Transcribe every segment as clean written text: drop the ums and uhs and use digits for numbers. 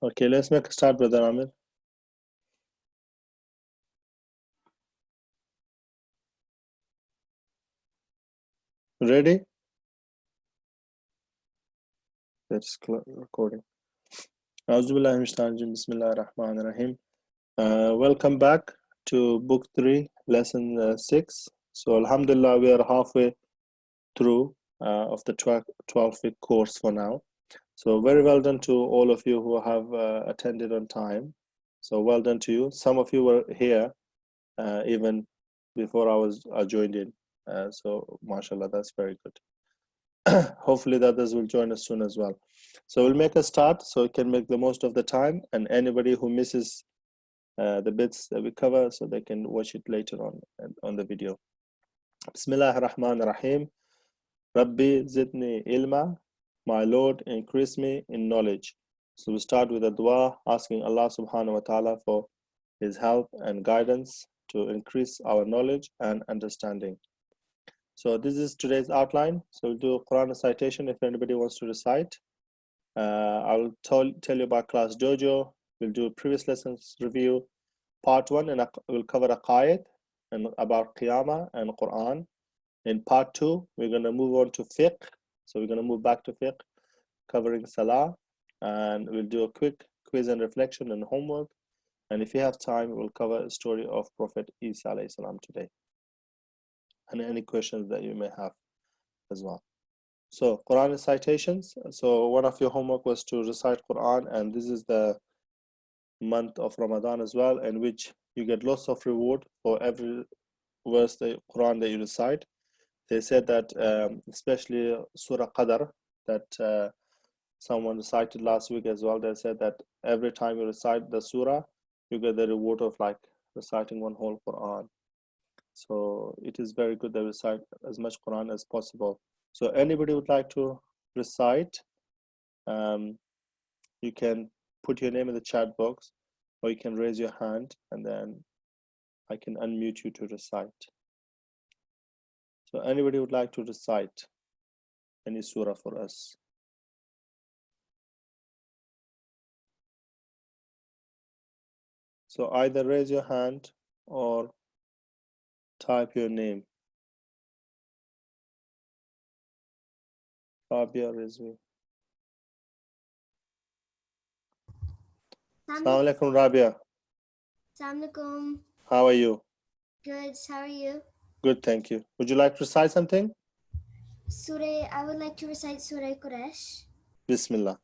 Okay, let's make a start, Brother Amir. Ready? Let's recording. Bismillahirrahmanirrahim. Welcome back to Book 3, Lesson 6. So, Alhamdulillah, we are halfway through of the 12-week course for now. So, very well done to all of you who have attended on time. So, well done to you. Some of you were here even before I joined in. So, mashallah, that's very good. Hopefully the others will join us soon as well. So we'll make a start so we can make the most of the time, and anybody who misses the bits that we cover, so they can watch it later on the video. Bismillahir-Rahmanir-Rahim. Rabbi zidni ilma. My Lord, increase me in knowledge. So we start with a dua, asking Allah subhanahu wa ta'ala for his help and guidance to increase our knowledge and understanding. So this is today's outline. So we'll do a Quran recitation if anybody wants to recite. I'll tell you about Class Dojo. We'll do a previous lessons review, part 1, and we'll cover Aqaid and about Qiyamah and Quran. In part 2, we're going to move on to fiqh. So we're going to move back to fiqh, covering Salaah, and we'll do a quick quiz and reflection and homework. And if you have time, we'll cover a story of Prophet Isa alayhi salam today, and any questions that you may have as well. So Quran recitations. So one of your homework was to recite Quran, and this is the month of Ramadan as well, in which you get lots of reward for every verse the Quran that you recite. They said that especially Surah Qadar that someone recited last week as well, they said that every time you recite the surah, you get the reward of like reciting one whole Quran. So it is very good that we recite as much Quran as possible. So anybody would like to recite, you can put your name in the chat box, or you can raise your hand and then I can unmute you to recite. So anybody would like to recite any surah for us? So either raise your hand or type your name. Rabia Rizvi. Assalamu alaikum, Rabia. Assalamu alaikum. How are you? Good. How are you? Good, thank you. Would you like to recite something? I would like to recite Surah Quraysh. Bismillah.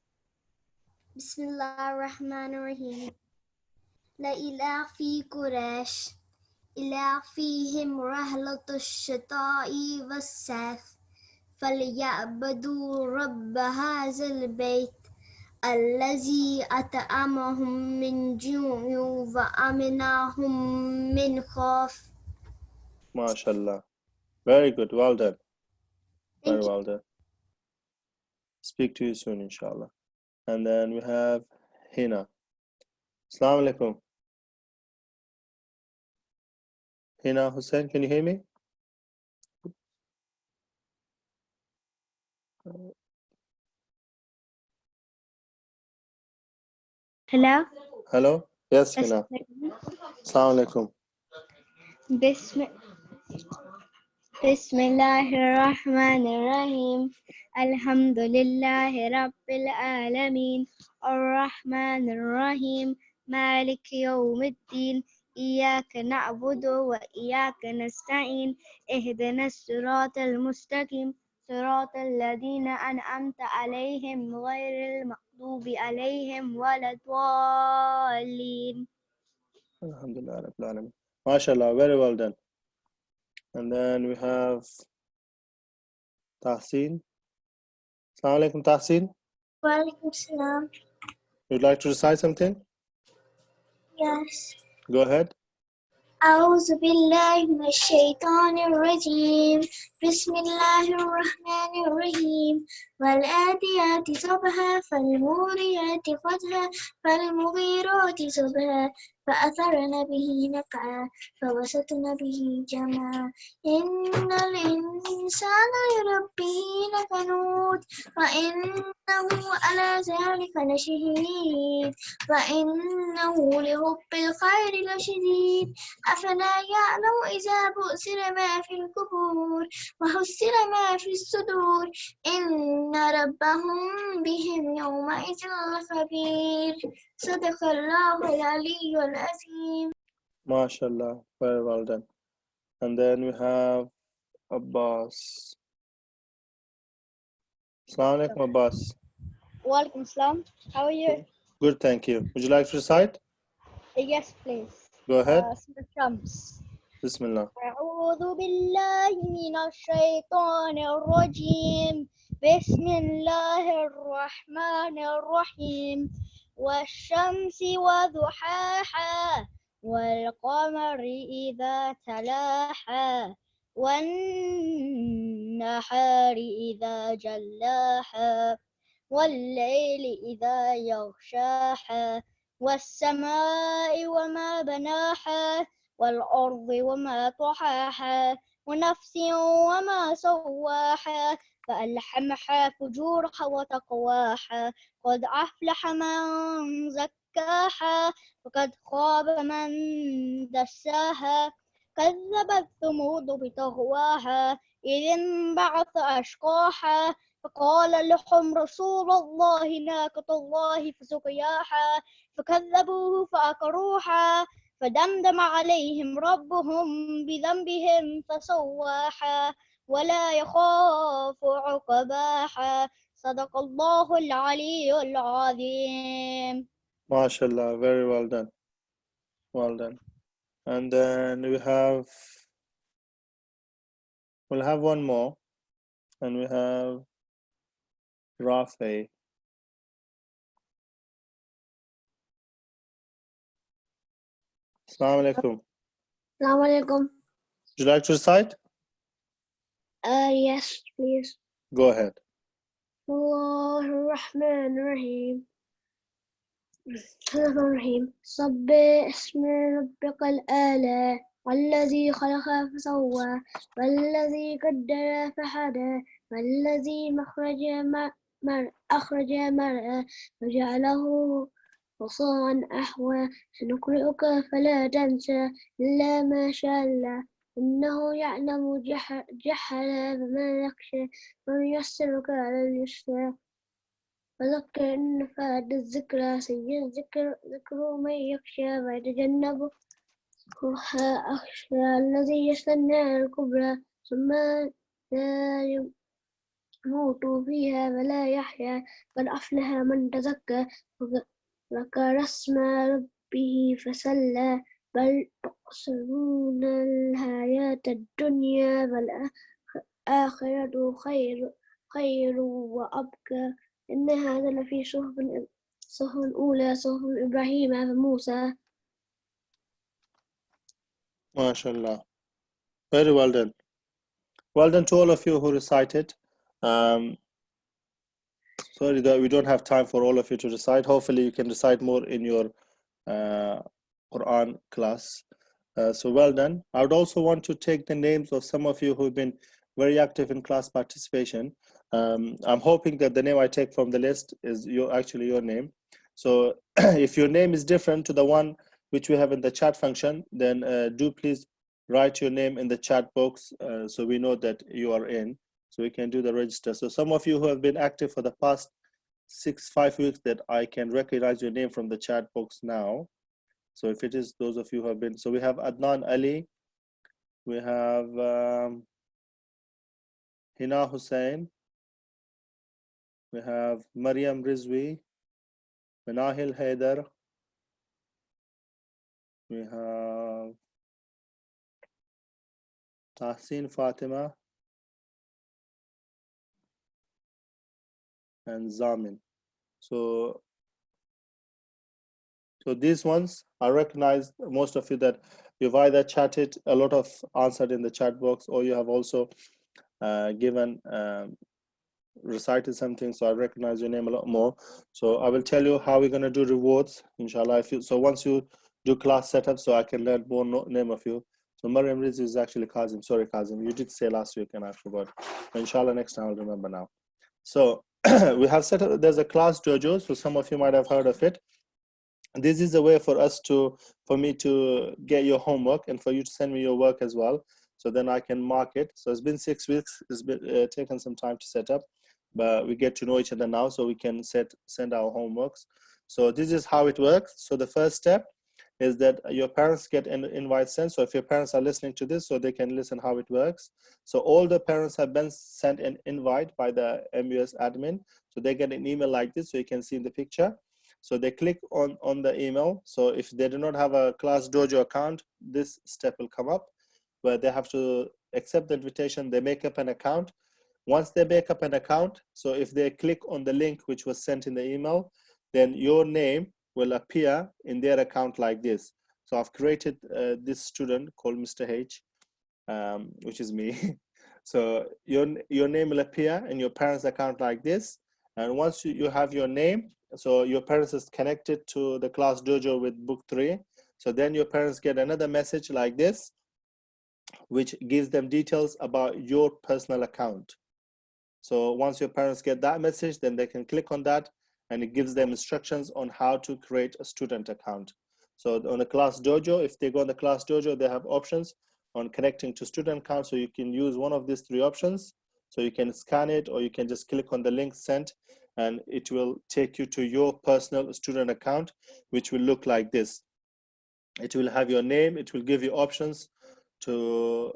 Bismillah ar-Rahman ar-Rahim. La ilaha fi Quraysh. Ila fihim rahlatu shata'i was-sayf. فليعبدوا رب هذا البيت الذي أطعمهم من جوع وآمنهم من خوف. MashaAllah. Very good. Well done. Very well done. Speak to you soon, inshallah. And then we have Hina. Assalamu alaikum. Hina Hussein, can you hear me? Hello. Hello? Yes, Hina. Assalamu alaikum. Bismillahirrahmanirrahim. Alhamdulillahi Rabbil Alameen. Ar-Rahmanir-Rahim. Malik Yawmiddin. Iyaka na'budu wa iyaka nasta'in. Ihdina as-siratal mustaqim. Siratal ladina an'amta alayhim ghayril maghdubi alayhim waladdallin. Alhamdulillah Rabbil Alameen. MashaAllah, very well done. And then we have Tahsin. Assalamu alaikum, Tahsin. Wa alaikum salam. You'd like to recite something? Yes. Go ahead. أعوذ بالله من الشيطان الرجيم بسم الله الرحمن الرحيم والآديات ضبحا فالموريات قدحا فالمغيرات صبحا فأثرن به نقعا فوسطن به جمعا إن الإنسان لربه لكنود وإنه على ذلك لشهيد وإنه لحب الخير لشديد أفلا يعلم إذا بؤثر ما في القبور وحصل ما في الصدور إن ربهم بهم يومئذ لخبير صدق الله العلي العظيم. MashaAllah, very well done. And then we have Abbas. Assalamu alaikum, Abbas. Welcome, Islam. How are you? Good, thank you. Would you like to recite? Yes, please. Go ahead. Surah Shams. Bismillah. أعوذ بالله من الشيطان الرجيم بسم الله الرحمن الرحيم والشمس وضحاها والقمر إذا تلاها والنهار إذا جلاها والليل إذا يغشاها والسماء وما بناها والأرض وما طحاها ونفس وما سواها فألهمها فجورها وتقواها قد أفلح من زكاها وقد خاب من دساها كذبت ثمود بطغواها إذ انبعث أشقاها فقال لهم رسول الله ناقة الله فسقياها فكذبوه فعقروها فدمدم عليهم ربهم بذنبهم فسواها ولا يخاف عقباها صدق الله العلي العظيم. MashaAllah, very well done. Well done. And then we'll have one more. And we have Rafi. Assalamu alaikum. Assalamu alaikum. Would you like to recite? Yes, please. Go ahead. Allahur Rahman Rahim. الرحيم سبح اسم ربك الأعلى والذي خلق فسوى والذي قدر فهدى والذي أخرج مرعى وجعله غثاء أحوى سنقرئك فلا تنسى إلا ما شاء الله إنه يعلم جهل فما يخشى ويسرك على اليسرى فذكر إن نفعت الذكرى سيذكر من يخشى ويتجنبها أخشى الذي يصلى النار الكبرى ثم لا يموت فيها ولا يحيا قد أفلح من تزكى وذكر اسم ربه فصلى بل تؤثرون الحياة الدنيا والآخرة خير وأبقى إن هذا لفي صحف الأولى صحف إبراهيم وموسى. MashaAllah. Very well done. Well done to all of you who recited. Sorry that we don't have time for all of you to recite. Hopefully you can recite more in your Quran class. So well done. I would also want to take the names of some of you who've been very active in class participation. I'm hoping that the name I take from the list is actually your name. So if your name is different to the one which we have in the chat function, then do please write your name in the chat box so we know that you are in, so we can do the register. So some of you who have been active for the past 5 weeks, that I can recognize your name from the chat box now. So if it is those of you who have been, so we have Adnan Ali, we have Hina Hussain, we have Mariam Rizvi, Manahil Haidar, we have Tahsin Fatima, and Zamin. So these ones, I recognize most of you that you've either chatted, a lot of answered in the chat box, or you have also given recited something, so I recognize your name a lot more. So I will tell you how we're going to do rewards, inshallah. So once you do class setup so I can learn more name of you. So Mariam Riz is actually Kazim. Sorry, Kazim. You did say last week and I forgot. Inshallah, next time I'll remember now. So we have set up, there's a class dojo. So some of you might have heard of it. This is a way for me to get your homework and for you to send me your work as well. So then I can mark it. So it's been 6 weeks. It's been taken some time to set up, but we get to know each other now so we can send our homeworks. So this is how it works. So the first step is that your parents get an invite sent. So if your parents are listening to this, so they can listen how it works. So all the parents have been sent an invite by the MUS admin. So they get an email like this, so you can see in the picture. So they click on the email. So if they do not have a Class Dojo account, this step will come up where they have to accept the invitation. They make up an account. Once they make up an account, so if they click on the link which was sent in the email, then your name will appear in their account like this. So I've created this student called Mr. H, which is me. So your name will appear in your parents' account like this. And once you have your name, so your parents is connected to the Class Dojo with book 3. So then your parents get another message like this, which gives them details about your personal account. So once your parents get that message, then they can click on that and it gives them instructions on how to create a student account. So on the Class Dojo, if they go on the Class Dojo, they have options on connecting to student account. So you can use one of these 3 options. So you can scan it or you can just click on the link sent and it will take you to your personal student account, which will look like this. It will have your name. It will give you options to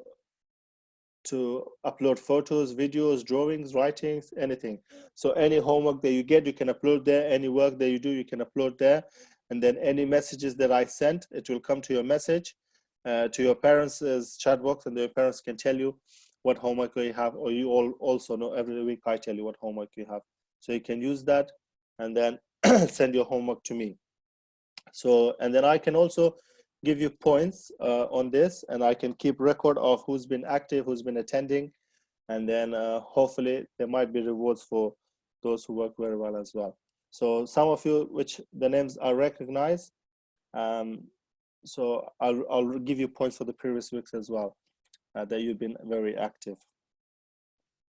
upload photos, videos, drawings, writings, anything. So any homework that you get, you can upload there. Any work that you do, you can upload there. And then any messages that I sent, it will come to your message, to your parents' chat box, and your parents can tell you what homework you have, or you all also know every week I tell you what homework you have. So you can use that and then send your homework to me. So, and then I can also give you points on this, and I can keep record of who's been active, who's been attending, and then hopefully there might be rewards for those who work very well as well. So some of you, which the names are recognized, so I'll give you points for the previous weeks as well, that you've been very active.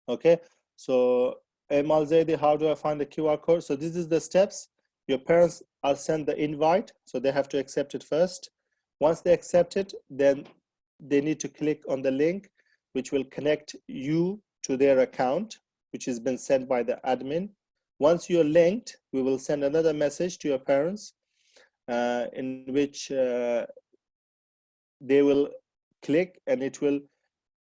Okay, so Emal Zaidi, how do I find the QR code? So this is the steps. Your parents are sent the invite, so they have to accept it first. Once they accept it, then they need to click on the link, which will connect you to their account, which has been sent by the admin. Once you're linked, we will send another message to your parents in which they will click, and it will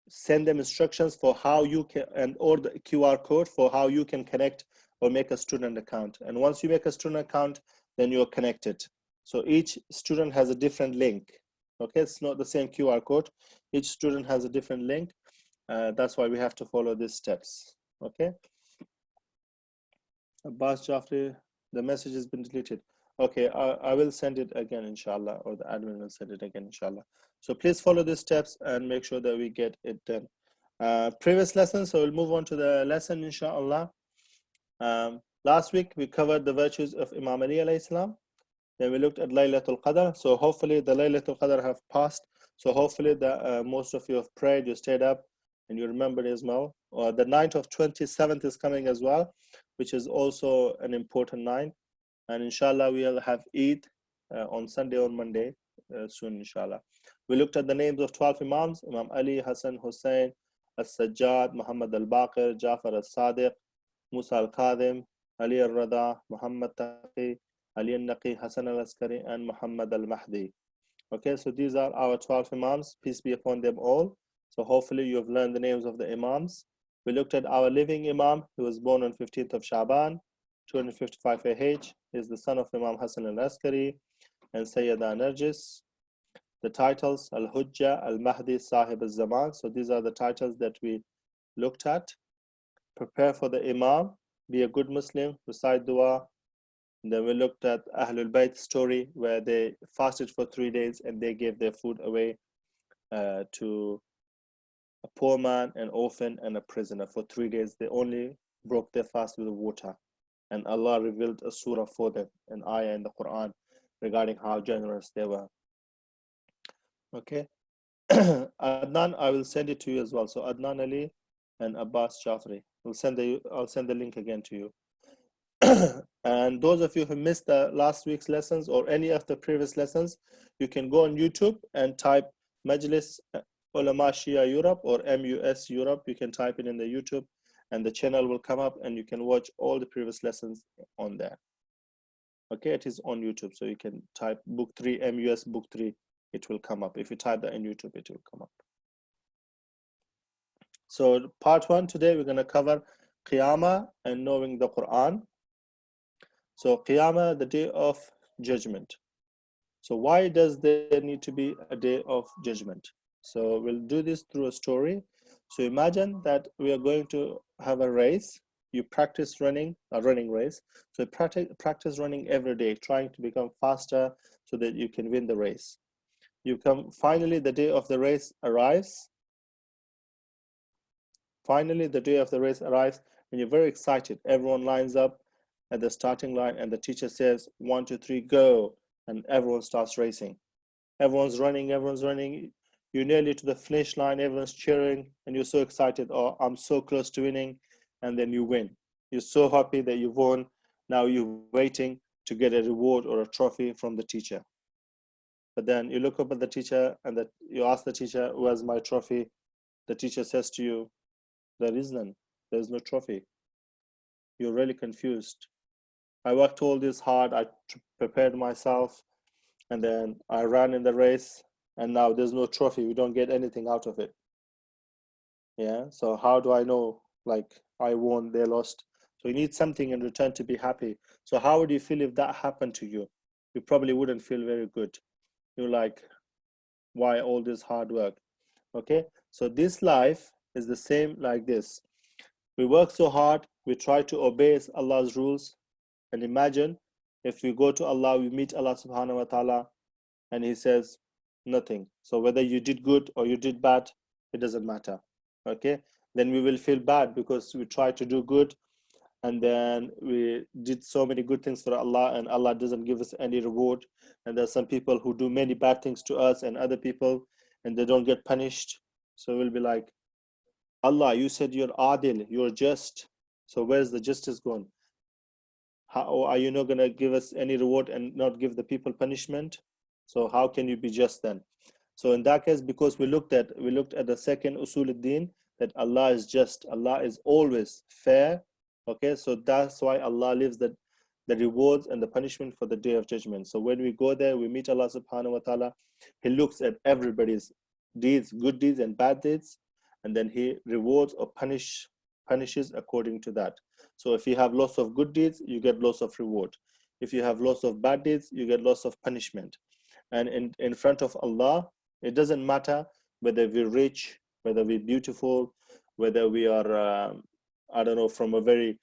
send them instructions for how you can, or the QR code for how you can connect or make a student account. And once you make a student account, then you're connected. So each student has a different link. Okay, it's not the same QR code. Each student has a different link. That's why we have to follow these steps. Okay. Abbas Jafri, the message has been deleted. Okay, I will send it again, inshallah, or the admin will send it again, inshallah. So please follow these steps and make sure that we get it done. Previous lesson, so we'll move on to the lesson, inshallah. Last week, we covered the virtues of Imam Ali alayhi salam. Then we looked at Laylatul Qadr. So hopefully the Laylatul Qadr have passed. So hopefully the, most of you have prayed, you stayed up, and you remembered as well. The night of 27th is coming as well, which is also an important night. And inshallah, we'll have Eid on Sunday or Monday soon, inshallah. We looked at the names of 12 Imams: Imam Ali, Hassan, Hussein, As-Sajjad, Muhammad al-Baqir, Jafar al-Sadiq, Musa al-Kadhim, Ali al-Rada, Muhammad Taqi, Ali al-Naqi, Hassan al-Askari, and Muhammad al-Mahdi. Okay, so these are our 12 Imams, peace be upon them all. So hopefully you have learned the names of the Imams. We looked at our living Imam, who was born on 15th of Shaban, 255 AH, is the son of Imam Hassan al-Askari and Sayyida Narjis. The titles, Al-Hujjah, Al-Mahdi, Sahib al-Zaman. So these are the titles that we looked at. Prepare for the Imam, be a good Muslim, recite dua. And then we looked at Ahlul Bayt story, where they fasted for 3 days and they gave their food away to a poor man, an orphan, and a prisoner. For 3 days, they only broke their fast with water. And Allah revealed a surah for them, an ayah in the Quran, regarding how generous they were. Okay. Adnan, I will send it to you as well. So Adnan Ali and Abbas Jafri. I'll send the link again to you. And those of you who missed the last week's lessons or any of the previous lessons, you can go on YouTube and type Majlis Ulama Shia Europe or MUS Europe. You can type it in the YouTube and the channel will come up and you can watch all the previous lessons on there. Okay, it is on YouTube. So you can type book 3, MUS book 3. It will come up. If you type that in YouTube, it will come up. So part 1 today, we're going to cover Qiyamah and knowing the Quran. So Qiyamah, the day of judgment. So why does there need to be a day of judgment? So we'll do this through a story. So imagine that we are going to have a race. You practice running, a running race. So practice running every day, trying to become faster so that you can win the race. Finally, the day of the race arrives. Finally, the day of the race arrives and you're very excited. Everyone lines up at the starting line and the teacher says, 1, 2, 3, go. And everyone starts racing. Everyone's running. You're nearly to the finish line. Everyone's cheering and you're so excited. Oh, I'm so close to winning. And then you win. You're so happy that you won. Now you're waiting to get a reward or a trophy from the teacher. But then you look up at the teacher and you ask the teacher, where's my trophy? The teacher says to you, there is none. There's no trophy. You're really confused. I worked all this hard. I prepared myself and then I ran in the race and now there's no trophy. We don't get anything out of it. Yeah. So how do I know like I won, they lost? So you need something in return to be happy. So how would you feel if that happened to you? You probably wouldn't feel very good. You're like, why all this hard work? Okay. So this life is the same like this. We work so hard, we try to obey Allah's rules. And imagine if we go to Allah, we meet Allah subhanahu wa ta'ala, and He says nothing. So whether you did good or you did bad, it doesn't matter. Okay? Then we will feel bad because we try to do good and then we did so many good things for Allah and Allah doesn't give us any reward. And there's some people who do many bad things to us and other people and they don't get punished. So we'll be like, Allah, you said you're adil, you're just. So where's the justice gone? How are you not going to give us any reward and not give the people punishment? So how can you be just then? So in that case, because we looked at the second usul ad-din, that Allah is just, Allah is always fair. Okay, so that's why Allah leaves the rewards and the punishment for the day of judgment. So when we go there, we meet Allah subhanahu wa ta'ala. He looks at everybody's deeds, good deeds and bad deeds, and then He rewards or punishes according to that. So if you have lots of good deeds, you get lots of reward. If you have lots of bad deeds, you get lots of punishment. And in front of Allah, it doesn't matter whether we're rich, whether we're beautiful, whether we are, I don't know, from a very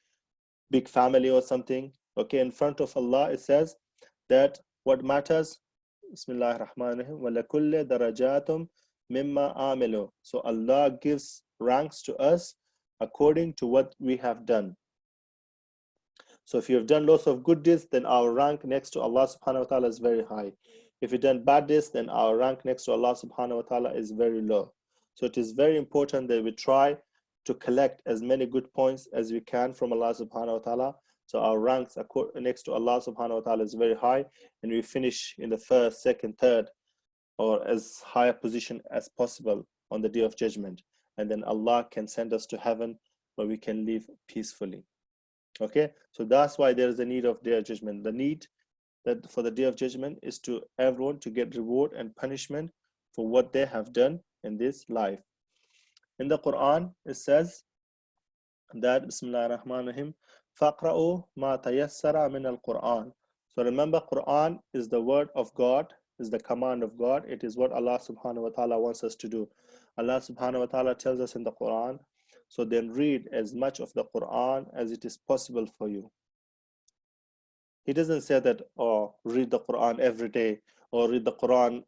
big family or something. Okay, in front of Allah, it says that what matters, Bismillah ar-Rahman ar-Rahim, وَلَكُلِّ دَرَجَاتٌ مِمَّا عَمِلُوا. So Allah gives ranks to us according to what we have done. So if you have done lots of good deeds, then our rank next to Allah subhanahu wa ta'ala is very high. If you've done bad deeds, then our rank next to Allah subhanahu wa ta'ala is very low. So it is very important that we try to collect as many good points as we can from Allah subhanahu wa ta'ala. So our ranks next to Allah subhanahu wa ta'ala is very high, and we finish in the first, second, third, or as high a position as possible on the day of judgment. And then Allah can send us to heaven where we can live peacefully. Okay, so that's why there is a need of day of judgment. The need that for the day of judgment is to everyone to get reward and punishment for what they have done in this life. In the Quran, it says that Bismillah ar-Rahman ar-Rahim, فَقْرَأُوا مَا تَيَسَّرَ مِنَ الْقُرْآنِ. So remember, Quran is the word of God, is the command of God. It is what Allah subhanahu wa ta'ala wants us to do. Allah subhanahu wa ta'ala tells us in the Quran, so then read as much of the Quran as it is possible for you. He doesn't say that, oh, read the Quran every day, or read the Quran,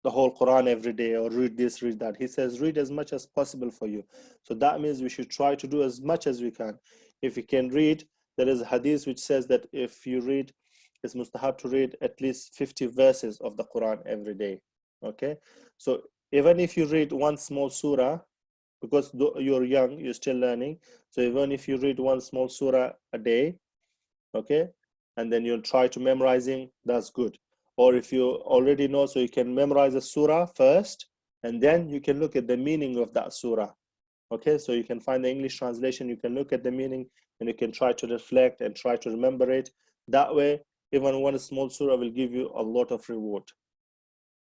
the whole Quran every day, or read this, read that. He says, read as much as possible for you. So that means we should try to do as much as we can. If we can read, there is a hadith which says that if you read, it's mustahab to read at least 50 verses of the Quran every day. Okay, so even if you read one small surah, because you're young, you're still learning, so even if you read one small surah a day, okay, and then you'll try to memorizing, that's good. Or if you already know, so you can memorize a surah first, and then you can look at the meaning of that surah. Okay, so you can find the English translation, you can look at the meaning, and you can try to reflect and try to remember it. That way, even one small surah will give you a lot of reward,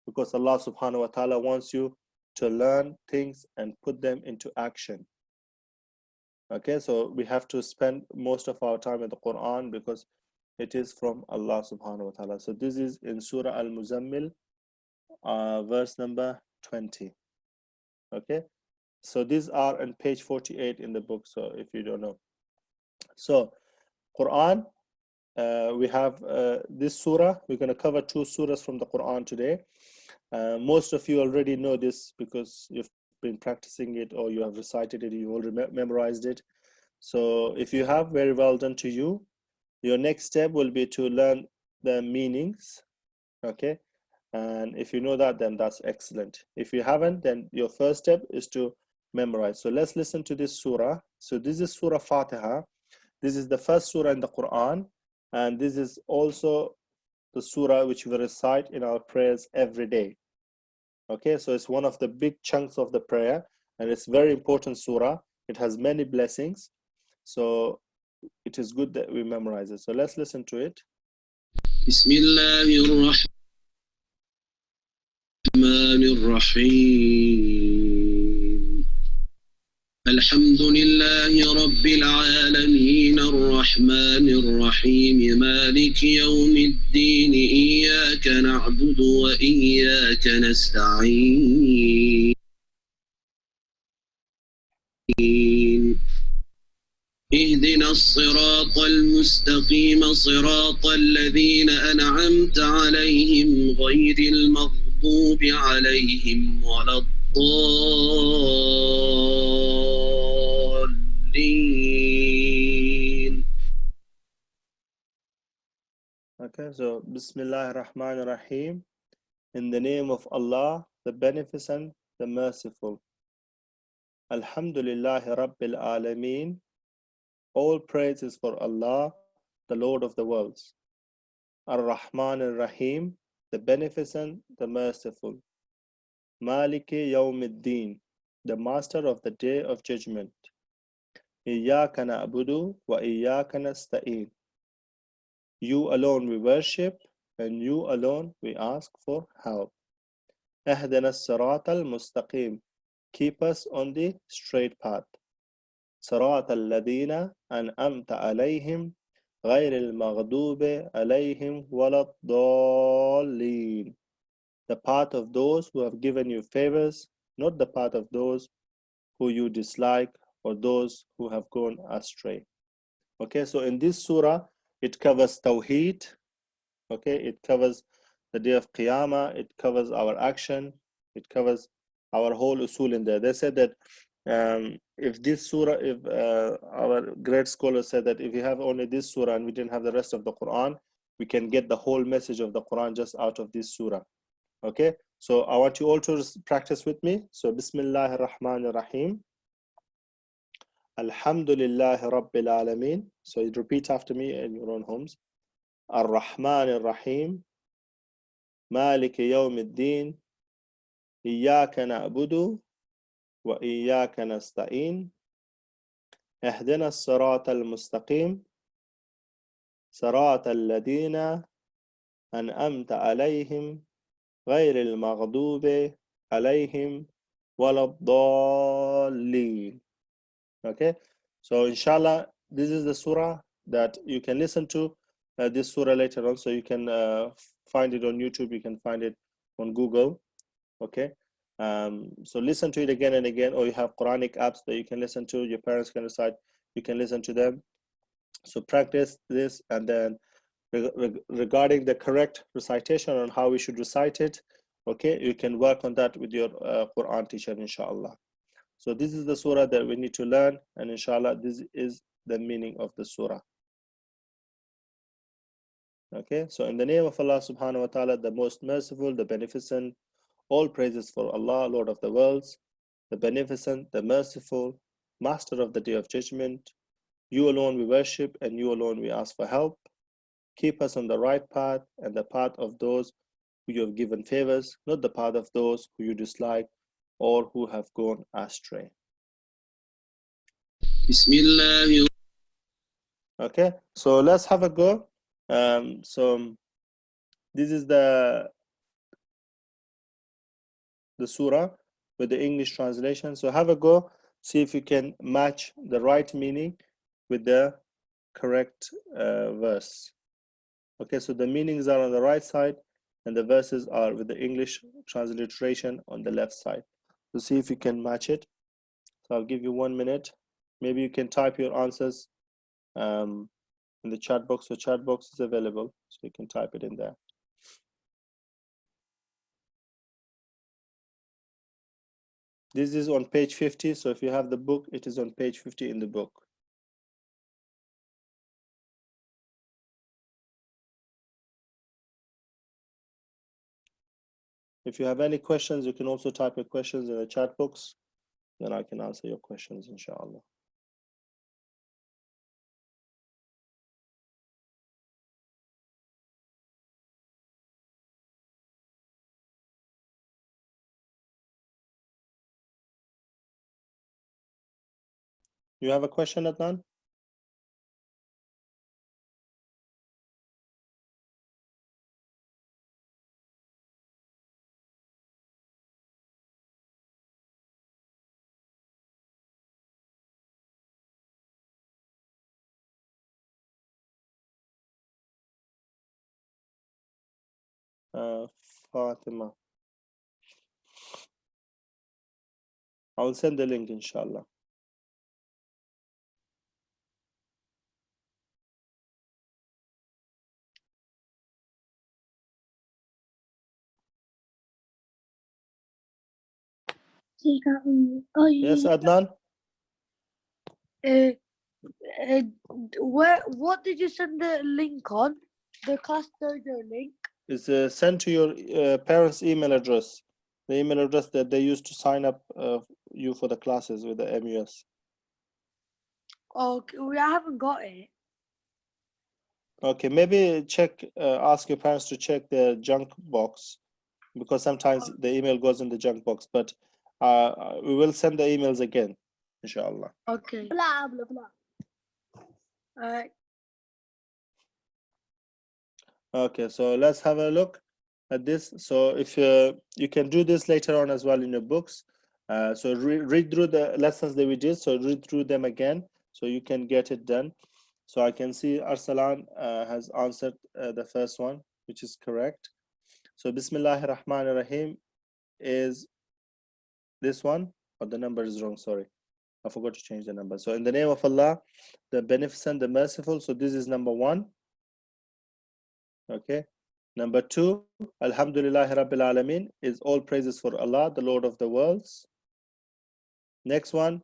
because Allah subhanahu wa ta'ala wants you to learn things and put them into action. Okay, so we have to spend most of our time in the Quran because it is from Allah subhanahu wa ta'ala. So this is in Surah Al-Muzammil, verse number 20. Okay, so these are on page 48 in the book, so if you don't know. So Quran, we have this surah. We're going to cover two surahs from the Quran today. Most of you already know this because you've been practicing it, or you have recited it, you already memorized it. So if you have, very well done to you. Your next step will be to learn the meanings. Okay, and if you know that, then that's excellent. If you haven't, then your first step is to memorize. So let's listen to this surah. So this is Surah Fatiha. This is the first surah in the Quran, and this is also the surah which we recite in our prayers every day. Okay, so it's one of the big chunks of the prayer, and it's very important surah. It has many blessings, so it is good that we memorize it. So let's listen to it. بسم الله الرحمن الرحيم الحمد لله رب العالمين الرحمن الرحيم مالك يوم الدين إياك نعبد وإياك نستعين اهدنا الصراط المستقيم صراط الذين أنعمت عليهم غير المغضوب عليهم ولا الضالين. Okay, so Bismillah ar-Rahman ar-Rahim. In the name of Allah, the Beneficent, the Merciful. Alhamdulillah Rabbil Alameen. All praise is for Allah, the Lord of the worlds. Ar-Rahman ar-Rahim, the Beneficent, the Merciful. Maliki Yawmiddin, the Master of the Day of Judgment. Iyyaka na'budu wa iyyaka nasta'in. You alone we worship, and you alone we ask for help. Ahdina as-sirata al-mustaqim. Keep us on the straight path. صراط الذين أنعمت عليهم غير المغضوب عليهم ولا الضالين. The path of those who have given you favors, not the path of those who you dislike or those who have gone astray. Okay, so in this surah, it covers Tawheed. Okay, it covers the day of Qiyamah, it covers our action, it covers our whole usul in there. They said that if this surah, if our great scholars said that if we have only this surah and we didn't have the rest of the Quran, we can get the whole message of the Quran just out of this surah. Okay, so I want you all to practice with me. So Bismillah ar-Rahman ar-Rahim. Alhamdulillah Rabbil Alameen. So you repeat after me in your own homes. Ar-Rahman ar-Rahim. مالك يوم الدين إياك نعبد وإياك نستعين اهدنا الصراط المستقيم صراط الذين أنعمت عليهم غير المغضوب عليهم ولا الضالين. Okay, so inshallah this is the surah that you can listen to this surah later on, so you can find it on YouTube, you can find it on Google. Okay, so listen to it again and again, or you have Quranic apps that you can listen to, your parents can recite, you can listen to them. So practice this, and then regarding the correct recitation on how we should recite it, okay, you can work on that with your Quran teacher, inshallah. So this is the surah that we need to learn, and inshallah this is the meaning of the surah. Okay, so in the name of Allah subhanahu wa ta'ala, the most merciful, the beneficent, All praises for Allah, Lord of the worlds, the beneficent, the merciful, master of the day of judgment. You alone we worship, and you alone we ask for help. Keep us on the right path and the path of those who you have given favors, not the path of those who you dislike or who have gone astray. Bismillah. Okay, so let's have a go. So this is the surah with the English translation. So have a go, see if you can match the right meaning with the correct verse. Okay, so the meanings are on the right side and the verses are with the English transliteration on the left side. So see if you can match it. So I'll give you 1 minute. Maybe you can type your answers in the chat box. So chat box is available, so you can type it in there. This is on page 50. So if you have the book, it is on page 50 in the book. If you have any questions, you can also type your questions in the chat box. Then I can answer your questions, inshallah. You have a question, Adnan? Fatima. I will send the link, inshallah. Yes, Adnan? What did you send the link on? The class dojo link? It's sent to your parents' email address, the email address that they used to sign up you for the classes with the MUS. Okay, I haven't got it. Okay, maybe check, ask your parents to check their junk box, because sometimes the email goes in the junk box, but we will send the emails again, inshallah. Okay. Blah, blah, blah. Okay, so let's have a look at this. So if you can do this later on as well in your books. So read through the lessons that we did. So read through them again, so you can get it done. So I can see Arsalan has answered the first one, which is correct. So Bismillahir Rahmanir Rahim is this one, or the number is wrong, sorry. I forgot to change the number. So in the name of Allah, the beneficent, the merciful. So this is number 1. Okay. Number 2, Alhamdulillah Rabbil Alameen is all praises for Allah, the Lord of the worlds. Next one,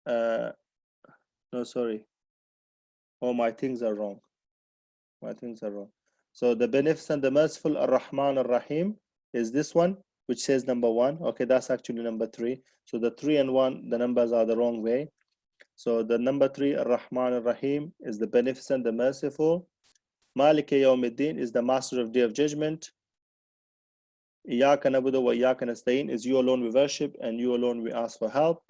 no, sorry. Oh, my things are wrong. My things are wrong. So the beneficent, the merciful, Ar-Rahman Ar-Rahim is this one, which says number 1. Okay, that's actually number 3. So the 3 and 1, the numbers are the wrong way. So the number 3, Ar-Rahman Ar-Rahim, is the beneficent, the merciful. Malik Yawmiddin is the master of day of judgment. Iyaka nabudu wa iyaka nasta'in is you alone we worship and you alone we ask for help.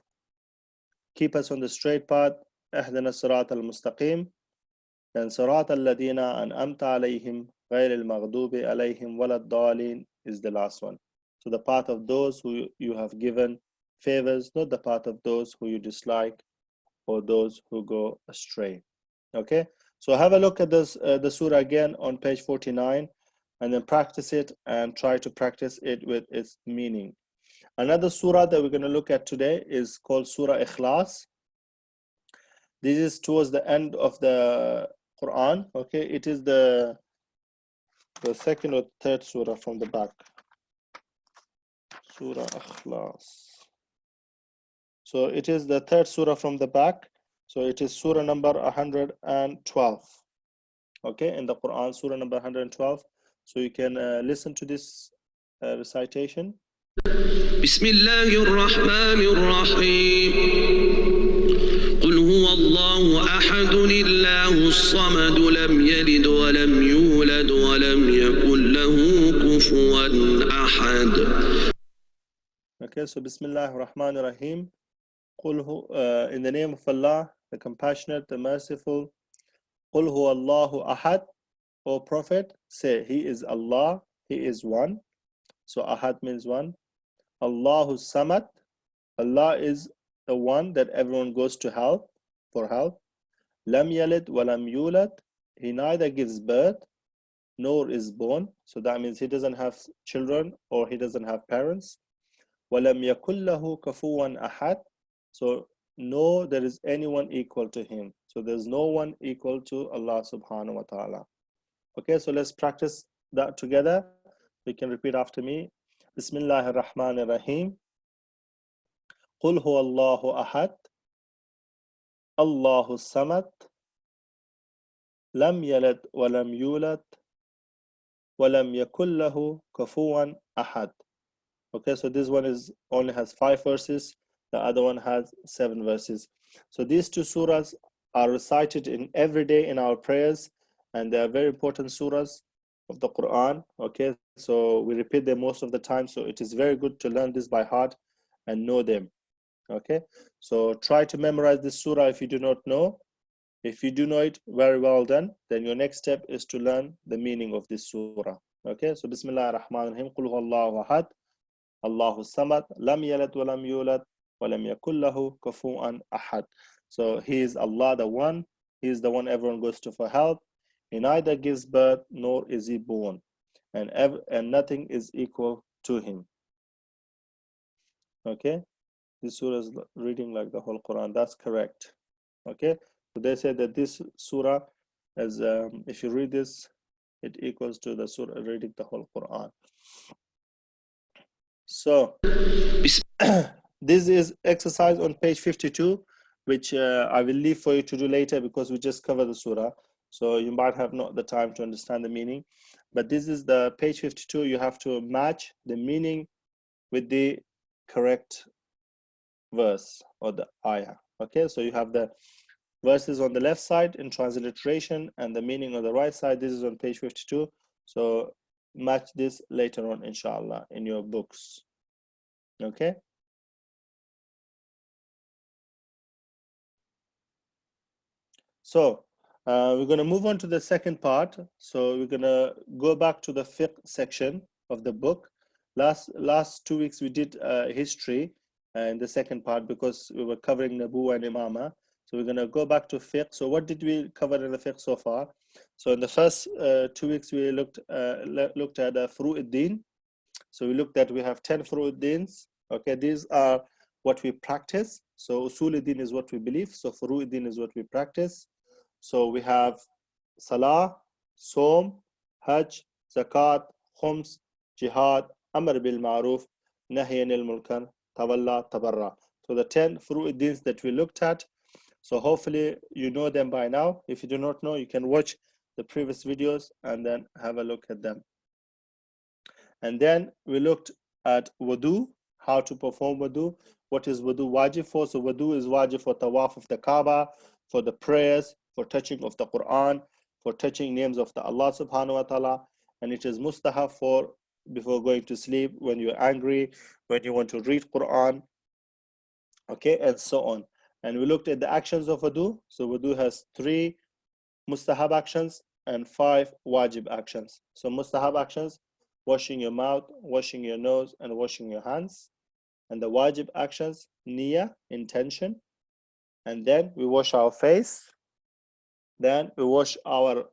Keep us on the straight path. Ahdina sirat al-mustaqim. Then sirat al-ladina an'amta alayhim ghayr al-maghdubi alayhim walad dalin is the last one. So the path of those who you have given favors, not the path of those who you dislike or those who go astray. Okay, so have a look at this the surah again on page 49 and then practice it and try to practice it with its meaning. Another surah that we're going to look at today is called Surah Ikhlas. This is towards the end of the Quran. Okay, it is the second or third surah from the back. Surah Ikhlas. So it is the third surah from the back. So it is surah number 112. Okay, in the Quran, surah number 112. So you can listen to this recitation بسم الله الرحمن الرحيم قل هو الله أحد الله الصمد لم يلد ولم يولد ولم يكن له كفوا أحد. Okay, so Bismillah ar-Rahman ar-Rahim. In the name of Allah, the Compassionate, the Merciful. Qul huwa Allahu ahad. O Prophet, say, He is Allah, He is one. So ahad means one. Allahu samad. Allah is the one that everyone goes to help, for help. Lam yalid wa lam yulad. He neither gives birth nor is born. So that means he doesn't have children or he doesn't have parents. وَلَمْ يَكُنْ لَهُ كَفُوًا أَحَدٌ. So no, there is anyone equal to him. So there's no one equal to Allah subhanahu wa ta'ala. Okay, so let's practice that together. You can repeat after me. Bismillah ar-Rahman ar-Rahim. قُلْ هُوَ اللَّهُ أَحَدٌ اللَّهُ الصَّمَدُ لَمْ يَلِدْ وَلَمْ يُولَدْ وَلَمْ يَكُنْ لَهُ كُفُوًا أَحَدٌ. Okay, so this one only has 5 verses. The other one has 7 verses. So these 2 surahs are recited in every day in our prayers, and they are very important surahs of the Quran. Okay, so we repeat them most of the time. So it is very good to learn this by heart and know them. Okay, so try to memorize this surah if you do not know. If you do know it, very well done. Then your next step is to learn the meaning of this surah. Okay, so Bismillah ar-Rahman ar-Rahim. Qul huwa Allahu ahad. Allahu samad. Lam yalid wa lam yulad. Wa lam yakul lahu kufuwan ahad. So he is Allah the one. He is the one everyone goes to for help. He neither gives birth nor is he born. And nothing is equal to him. Okay. This surah is reading like the whole Quran. That's correct. Okay. So they say that this surah, as if you read this, it equals to the surah reading the whole Quran. So this is exercise on page 52, which I will leave for you to do later because we just covered the surah. So you might have not the time to understand the meaning. But this is the page 52. You have to match the meaning with the correct verse or the ayah. Okay, so you have the verses on the left side in transliteration and the meaning on the right side. This is on page 52. So match this later on, inshallah, in your books. Okay. So we're going to move on to the second part. So we're going to go back to the fiqh section of the book. Last 2 weeks we did history in the second part because we were covering Nabuwa and Imama. So we're going to go back to fiqh. So what did we cover in the fiqh so far? So in the first 2 weeks we looked at Furu'ud-Din. So we looked at, we have 10 Furu'ud-Dins. Okay, these are what we practice. So Usul-Din is what we believe. So Furu'ud-Din is what we practice. So we have Salah, Som, Hajj, Zakat, Khums, Jihad, Amr bil Ma'ruf, Nahy anil Munkar, Tawalla, Tabarra. So the 10 Furu'ud-Dins that we looked at. So hopefully you know them by now. If you do not know, you can watch the previous videos and then have a look at them. And then we looked at wudu, how to perform wudu. What is wudu wajib for? So wudu is wajib for tawaf of the Kaaba, for the prayers, for touching of the Quran, for touching names of the Allah subhanahu wa ta'ala. And it is mustahab for before going to sleep, when you're angry, when you want to read Quran, okay, and so on. And we looked at the actions of wudu. So wudu has 3 mustahab actions and 5 wajib actions. So mustahab actions: washing your mouth, washing your nose, and washing your hands. And the wajib actions: niyyah, intention. And then we wash our face. Then we wash our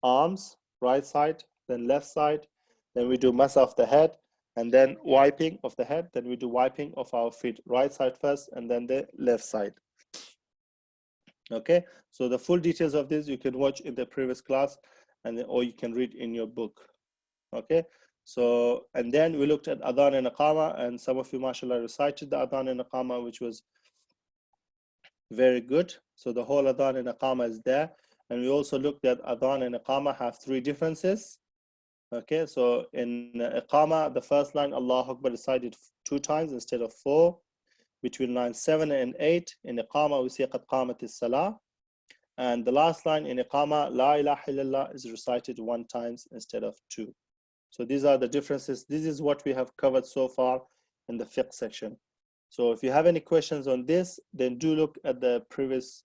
arms, right side, then left side. Then we do masa of the head, and then wiping of the head. Then we do wiping of our feet, right side first, and then the left side. Okay, so the full details of this you can watch in the previous class, and then, or you can read in your book. Okay, so and then we looked at adhan and iqama, and some of you mashallah recited the adhan and iqama, which was very good. So the whole adhan and iqama is there. And we also looked at adhan and iqama have 3 differences. Okay, so in Iqama, the first line, Allahu Akbar, recited 2 times instead of 4. Between lines 7 and 8, in Iqama, we say Qad qamat as-Salah. And the last line in Iqama, La ilaha illallah, is recited 1 time instead of 2. So these are the differences. This is what we have covered so far in the fiqh section. So if you have any questions on this, then do look at the previous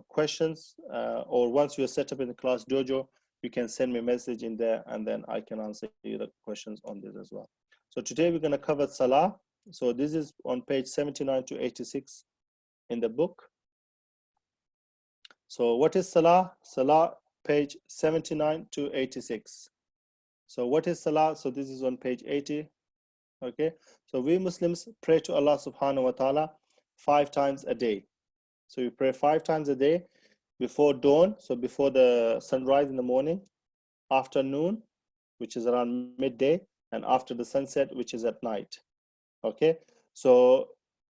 questions, or once you're set up in the class dojo, you can send me a message in there, and then I can answer you the questions on this as well. So today we're going to cover Salah. So this is on page 79 to 86 in the book. So what is Salah? Salah, page 79 to 86. So what is Salah? So this is on page 80. Okay, so we Muslims pray to Allah subhanahu wa ta'ala 5 times a day. So we pray 5 times a day: before dawn, so before the sunrise in the morning; afternoon, which is around midday; and after the sunset, which is at night. Okay, so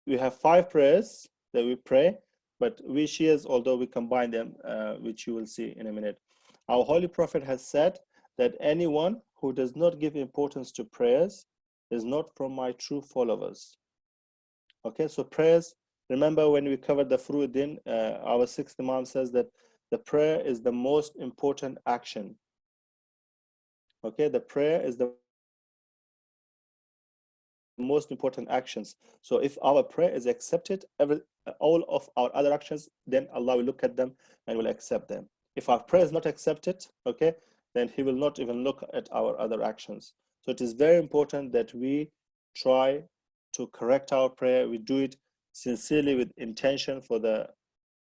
we have 5 prayers that we pray, but we Shias, although we combine them, which you will see in a minute. Our Holy Prophet has said that anyone who does not give importance to prayers is not from my true followers. Okay, so prayers, remember when we covered the Furuddin, our 6th Imam says that the prayer is the most important action. Okay, the prayer is the most important actions. So if our prayer is accepted, all of our other actions, then Allah will look at them and will accept them. If our prayer is not accepted, okay, then He will not even look at our other actions. So it is very important that we try to correct our prayer. We do it sincerely with intention for the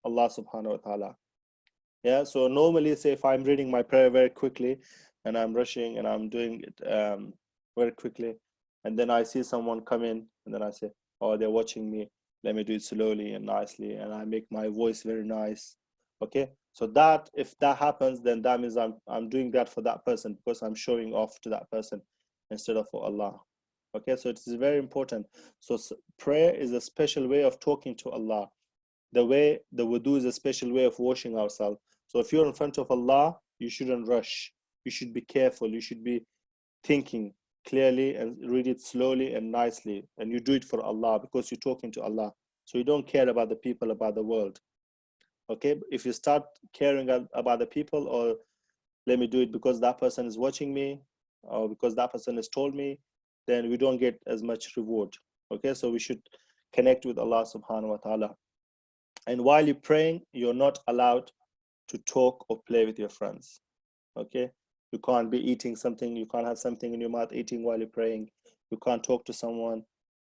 Allah subhanahu wa ta'ala. Yeah, so normally, say if I'm reading my prayer very quickly and I'm rushing and I'm doing it very quickly, and then I see someone come in, and then I say, oh, they're watching me, let me do it slowly and nicely, and I make my voice very nice. Okay, so that, if that happens, then that means I'm doing that for that person, because I'm showing off to that person instead of for Allah. Okay, so it is very important. So prayer is a special way of talking to Allah. The way the wudu is a special way of washing ourselves. So if you're in front of Allah, you shouldn't rush. You should be careful. You should be thinking clearly and read it slowly and nicely. And you do it for Allah because you're talking to Allah. So you don't care about the people, about the world. Okay, if you start caring about the people, or let me do it because that person is watching me, or because that person has told me, then we don't get as much reward. Okay, so we should connect with Allah subhanahu wa ta'ala. And while you're praying, you're not allowed to talk or play with your friends. Okay, you can't be eating something, you can't have something in your mouth eating while you're praying. You can't talk to someone.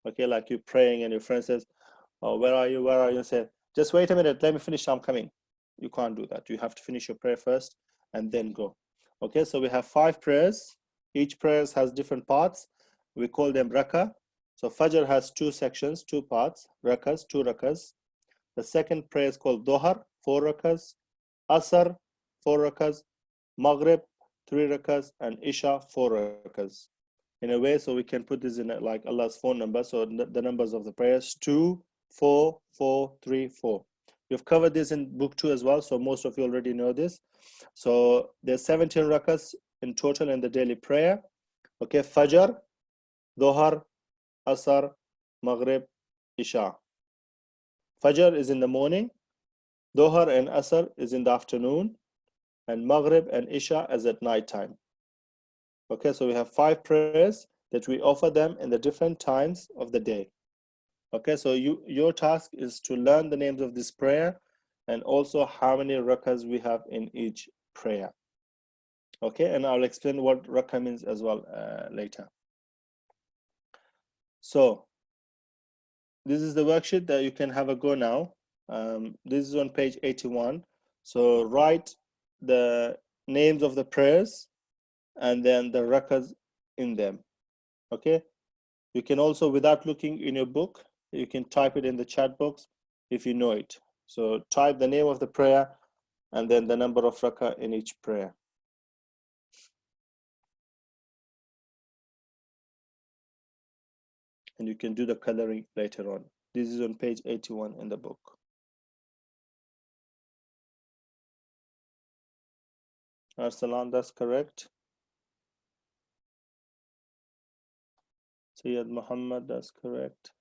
Okay, like you're praying and your friend says, oh, where are you, where are you? Say, just wait a minute, let me finish, I'm coming. You can't do that. You have to finish your prayer first and then go. Okay, so we have 5 prayers. Each prayer has different parts. We call them rakah. So Fajr has 2 sections, 2 parts, rakas, 2 rakas. The second prayer is called Dohar, 4 rakas, Asr, 4 rakas, Maghrib, 3 rakas, and Isha, 4 rakas. In a way, so we can put this in like Allah's phone number. So the numbers of the prayers: 2, 4, 4, 3, 4. We've covered this in book 2 as well, so most of you already know this. So there's 17 rakas in total in the daily prayer. Okay, Fajr, Dohar, Asr, Maghrib, Isha. Fajr is in the morning, Dohar and Asr is in the afternoon, and Maghrib and Isha is at night time. Okay, so we have 5 prayers that we offer them in the different times of the day. Okay, so your task is to learn the names of this prayer and also how many rakas we have in each prayer. Okay, and I'll explain what rakah means as well later. So this is the worksheet that you can have a go now. This is on page 81. So write the names of the prayers and then the rakas in them. Okay, you can also, without looking in your book, you can type it in the chat box if you know it. So type the name of the prayer and then the number of rakah in each prayer. And you can do the coloring later on. This is on page 81 in the book. Arsalan, that's correct. Sayyid Muhammad, that's correct.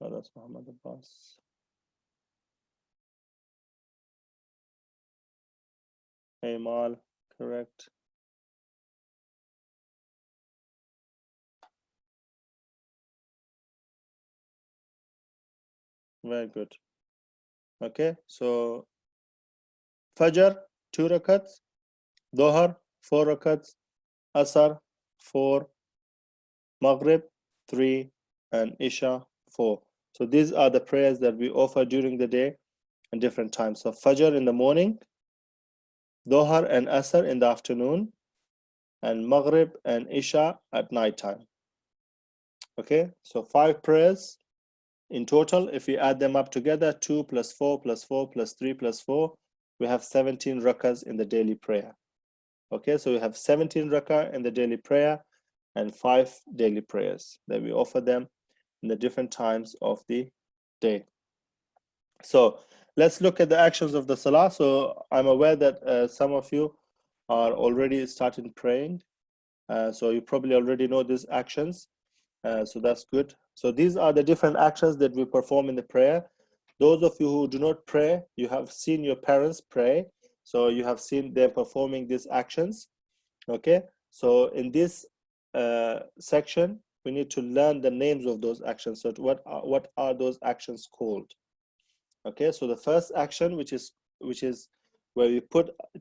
Oh, that's Muhammad Abbas. Aymal, correct. Very good. Okay, so Fajr, 2 rakats, Dhuhr, 4 rakats, Asr, 4, Maghrib, 3, and Isha, 4. So these are the prayers that we offer during the day and different times. So Fajr in the morning, Dhuhr and Asr in the afternoon, and Maghrib and Isha at night time. Okay, so 5 prayers in total. If we add them up together, 2 plus 4 plus 4 plus 3 plus 4, we have 17 rakas in the daily prayer. Okay, so we have 17 rakah in the daily prayer and 5 daily prayers that we offer them in the different times of the day. So let's look at the actions of the Salah. So I'm aware that some of you are already started praying. So you probably already know these actions. So that's good. So these are the different actions that we perform in the prayer. Those of you who do not pray, you have seen your parents pray. So you have seen them performing these actions. Okay. So in this section, we need to learn the names of those actions. So what are those actions called? Okay. So the first action, which is where we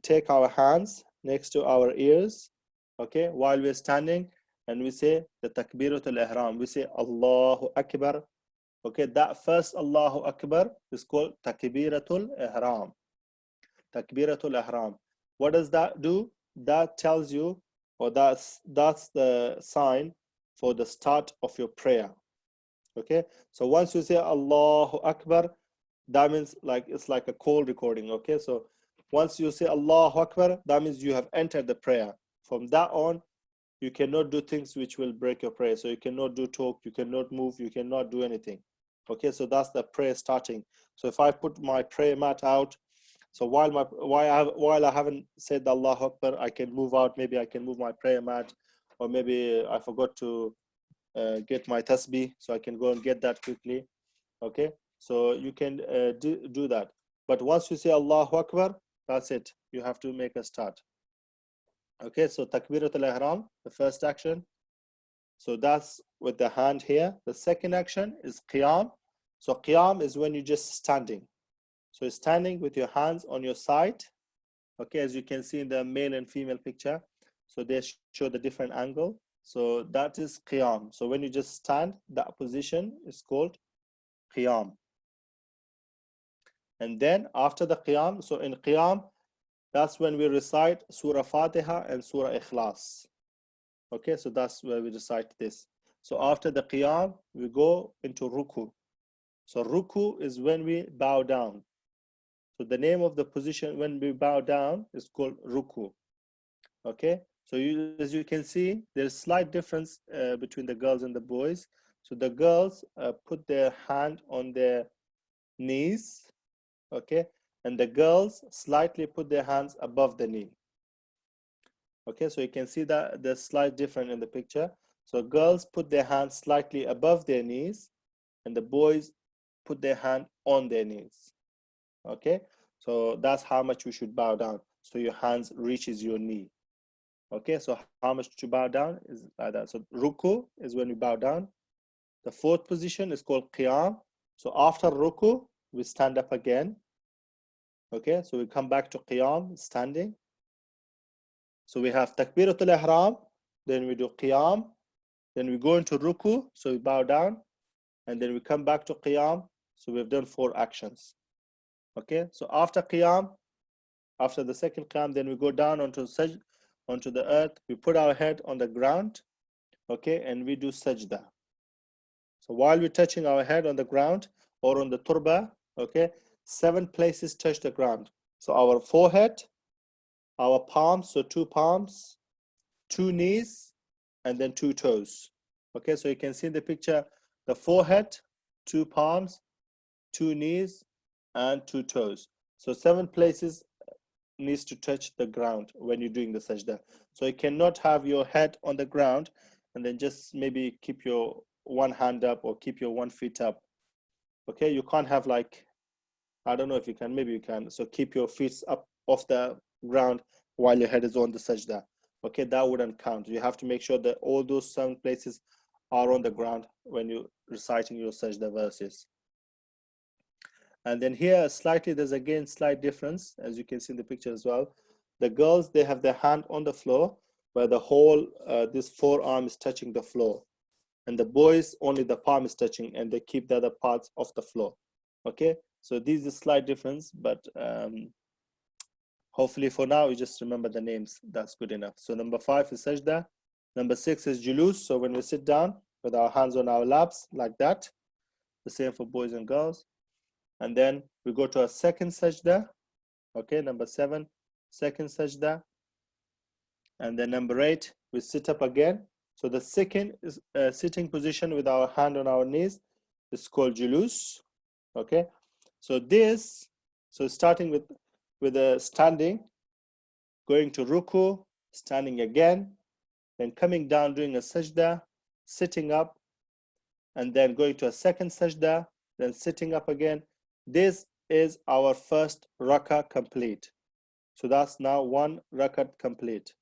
take our hands next to our ears, okay, while we're standing, and we say the takbiratul ihram. We say Allahu Akbar. Okay, that first Allahu Akbar is called takbiratul ihram. Takbiratul ihram. What does that do? That tells you, or that's the sign for the start of your prayer. Okay, so once you say Allahu Akbar, that means it's like a call recording. Okay, so once you say Allahu Akbar, that means you have entered the prayer. From that on, you cannot do things which will break your prayer. So you cannot talk, you cannot move, you cannot do anything. Okay, so that's the prayer starting. So if I put my prayer mat out, so while I haven't said Allahu Akbar, I can move out. Maybe I can move my prayer mat, or maybe I forgot to get my tasbih, so I can go and get that quickly. Okay, so you can do that. But once you say Allahu Akbar, that's it. You have to make a start. Okay, so takbiratul ihram, the first action. So that's with the hand here. The second action is qiyam. So qiyam is when you're just standing. So you're standing with your hands on your side. Okay, as you can see in the male and female picture. So they show the different angle. So that is qiyam. So when you just stand, that position is called qiyam. And then after the qiyam, so in qiyam, that's when we recite Surah Fatiha and Surah Ikhlas. Okay, so that's where we recite this. So after the qiyam, we go into ruku. So ruku is when we bow down. So the name of the position when we bow down is called ruku. Okay, so as you can see, there's slight difference between the girls and the boys. So the girls put their hand on their knees, okay, and the girls slightly put their hands above the knee. Okay, so you can see that there's slight difference in the picture. So girls put their hands slightly above their knees, and the boys put their hand on their knees. Okay, so that's how much we should bow down. So your hands reaches your knee. Okay, so how much to bow down is like that. So ruku is when we bow down. The fourth position is called qiyam. So after ruku, we stand up again. Okay, so we come back to qiyam, standing. So we have takbiratul ihram, then we do qiyam, then we go into ruku, so we bow down, and then we come back to qiyam. So we've done 4 actions. Okay, so after qiyam, after the second qiyam, then we go down onto the earth. We put our head on the ground, okay, and we do sajda. So while we're touching our head on the ground or on the turba, okay, 7 places touch the ground. So our forehead, our palms, so 2 palms, 2 knees, and then 2 toes. Okay, so you can see in the picture the forehead, 2 palms, 2 knees, and 2 toes. So 7 places needs to touch the ground when you're doing the sajda. So you cannot have your head on the ground and then just maybe keep your one hand up or keep your 1 foot up. Okay, you can't have like, I don't know if you can, maybe you can. So keep your feet up off the ground while your head is on the sajda. Okay, that wouldn't count. You have to make sure that all those 7 places are on the ground when you're reciting your sajda verses. And then here slightly, there's again slight difference, as you can see in the picture as well. The girls, they have their hand on the floor, where the whole, this forearm is touching the floor. And the boys, only the palm is touching, and they keep the other parts off the floor. Okay, so this is a slight difference, but hopefully for now, you just remember the names. That's good enough. So number 5 is sajda. Number 6 is julus. So when we sit down with our hands on our laps like that, the same for boys and girls. And then we go to a second sajda. Okay, number 7, second sajda. And then number 8, we sit up again. So the second is sitting position with our hand on our knees is called julus. Okay, so this, so starting with a standing, going to ruku, standing again, then coming down, doing a sajda, sitting up, and then going to a second sajda, then sitting up again. This is our first rakah complete. So that's now 1 rakah complete.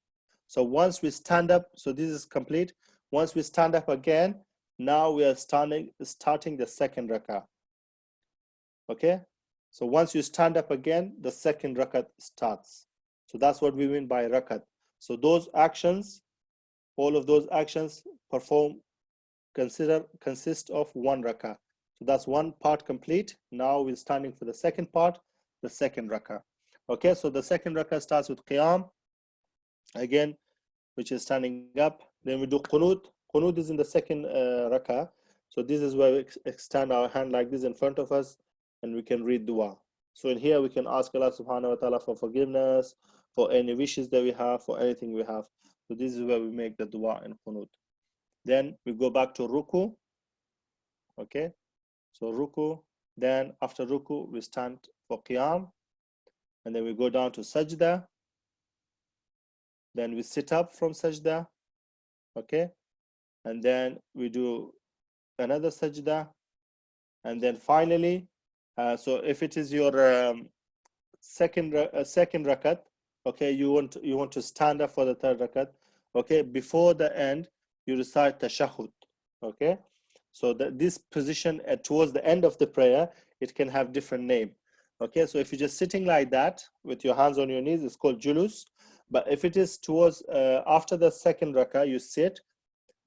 So once we stand up, so this is complete. Once we stand up again, now we are starting the second rakah. Okay, so once you stand up again, the second rakat starts. So that's what we mean by rakat. So those actions, all of those actions consist of 1 rakah. So that's 1 part complete. Now we're standing for the second part, the second rakah. Okay, so the second rakah starts with qiyam, again, which is standing up. Then we do qunut. Qunut is in the second rakah. So this is where we extend our hand like this in front of us, and we can read dua. So in here, we can ask Allah subhanahu wa ta'ala for forgiveness, for any wishes that we have, for anything we have. So this is where we make the dua in qunut. Then we go back to ruku. Okay, so ruku. Then after ruku, we stand for qiyam. And then we go down to sajda. Then we sit up from sajda. Okay, and then we do another sajda. And then finally, so if it is your second rakat, okay, you want to stand up for the third rakat. Okay, before the end, you recite tashahhud. Okay, so this position towards the end of the prayer, it can have different name. Okay, so if you're just sitting like that with your hands on your knees, it's called julus. But if it is towards after the second rakah, you sit,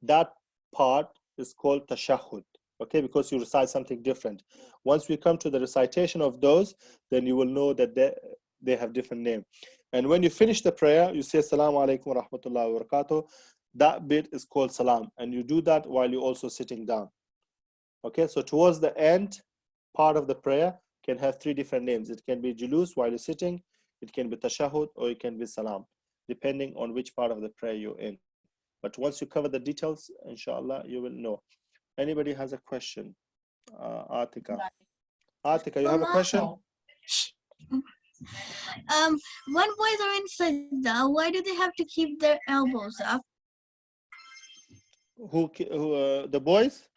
that part is called tashahhud. Okay, because you recite something different. Once we come to the recitation of those, then you will know that they have different name. And when you finish the prayer, you say Assalamu alaikum wa rahmatullahi wa barakatuh. That bit is called salam, and you do that while you're also sitting down. Okay, so towards the end part of the prayer can have 3 different names. It can be julus while you're sitting, it can be tashahhud, or it can be salam, depending on which part of the prayer you're in. But once you cover the details, inshallah, you will know. Anybody has a question? Atika, you have a question? When boys are in sajda, why do they have to keep their elbows up? Who the boys?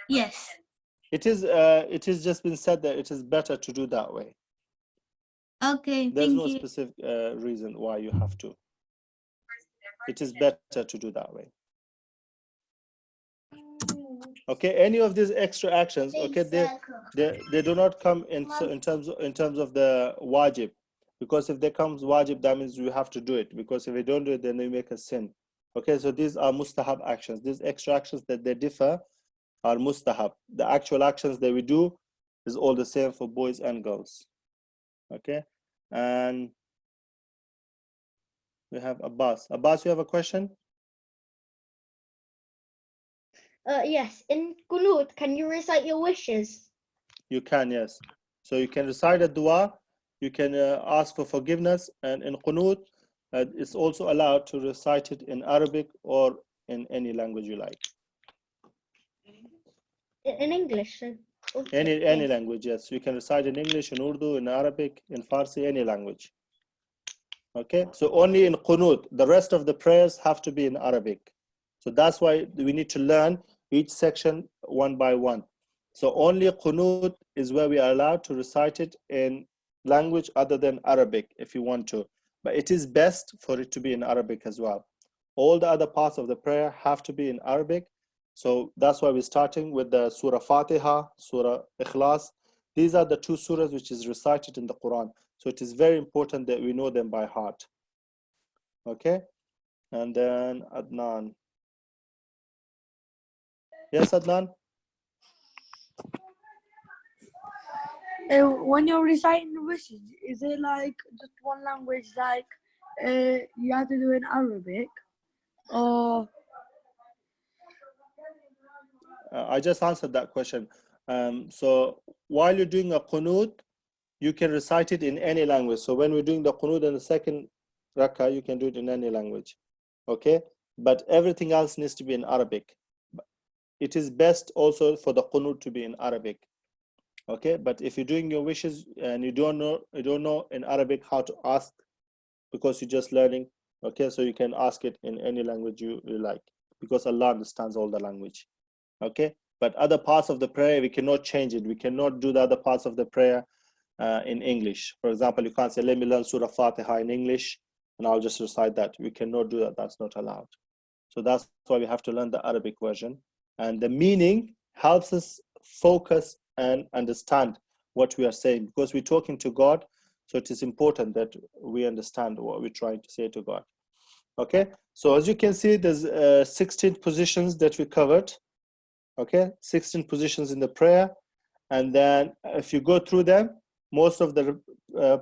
Yes. It is just been said that it is better to do that way. Okay, There's no thank you. specific reason why you have to. It is better to do that way. Okay, any of these extra actions, okay, they do not come in terms of the wajib, because if they comes wajib, that means you have to do it, because if you don't do it, then you make a sin. Okay, so these are mustahab actions. These extra actions that they differ are mustahab. The actual actions that we do is all the same for boys and girls. Okay, and we have Abbas. Abbas, you have a question? Yes. In Qunut, can you recite your wishes? You can, yes. So you can recite a dua, you can ask for forgiveness, and in Qunut, it's also allowed to recite it in Arabic or in any language you like. In English? Okay. Any language, yes. You can recite in English, in Urdu, in Arabic, in Farsi, any language. Okay, so only in Qunut. The rest of the prayers have to be in Arabic. So that's why we need to learn each section one by one. So only qunut is where we are allowed to recite it in language other than Arabic if you want to. But it is best for it to be in Arabic as well. All the other parts of the prayer have to be in Arabic. So that's why we're starting with the Surah Fatiha, Surah Ikhlas. These are the two surahs which is recited in the Quran. So it is very important that we know them by heart. Okay? And then Adnan. Yes, Adnan? When you're reciting the wishes, is it like just one language, like you have to do in Arabic, or I just answered that question. So while you're doing a qunut, you can recite it in any language. So when we're doing the qunut in the second rakah, you can do it in any language. Okay? But everything else needs to be in Arabic. It is best also for the qunut to be in Arabic. Okay? But if you're doing your wishes and you don't know in Arabic how to ask because you're just learning, okay, so you can ask it in any language you like because Allah understands all the language. Okay, but other parts of the prayer we cannot change it. We cannot do the other parts of the prayer in English. For example, you can't say let me learn Surah Fatiha in English and I'll just recite that. We cannot do that. That's not allowed. So that's why we have to learn the Arabic version, and the meaning helps us focus and understand what we are saying because we're talking to God. So it is important that we understand what we're trying to say to God. Okay, so as you can see, there's 16 positions that we covered. Okay, 16 positions in the prayer, and then if you go through them, most of the